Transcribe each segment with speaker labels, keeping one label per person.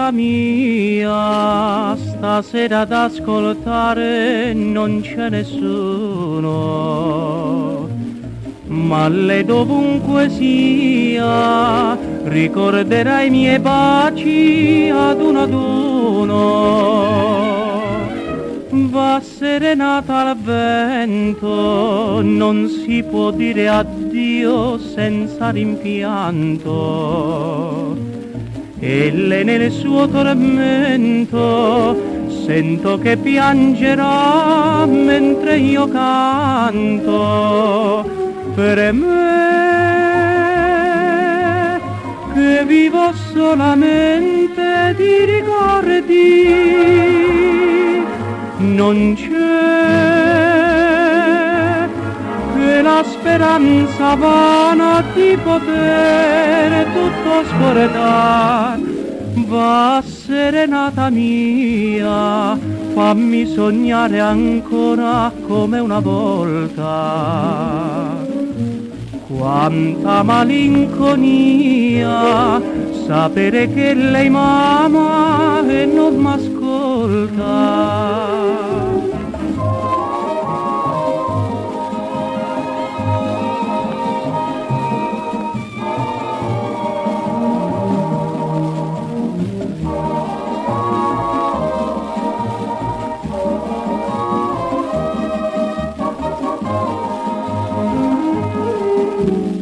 Speaker 1: serenata mia, stasera ad ascoltare non c'è nessuno, ma lei dovunque sia ricorderai i miei baci ad uno. Va serenata al vento, non si può dire addio senza rimpianto. E lei nel suo tormento sento che piangerà mentre io canto. Per me che vivo solamente di ricordi, non c'è che la speranza vana di poter tutto scordare. Va serenata mia, fammi sognare ancora come una volta. Quanta malinconia sapere che lei m'ama e non m'ascolta.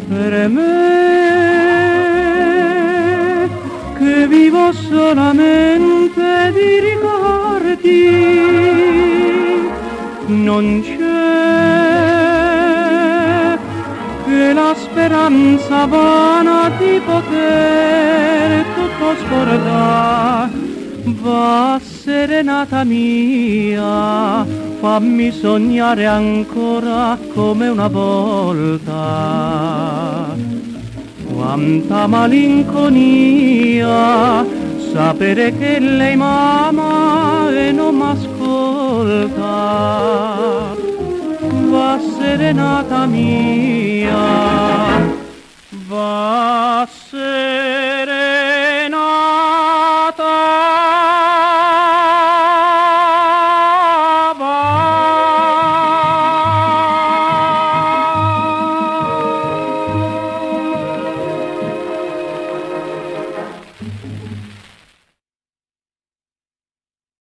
Speaker 1: Per me che vivo solamente di ricordi, non c'è che la speranza vana di poter tutto scordare. Va serenata mia, fammi sognare ancora come una volta. Quanta malinconia sapere che lei m'ama e non m'ascolta. Va serenata mia.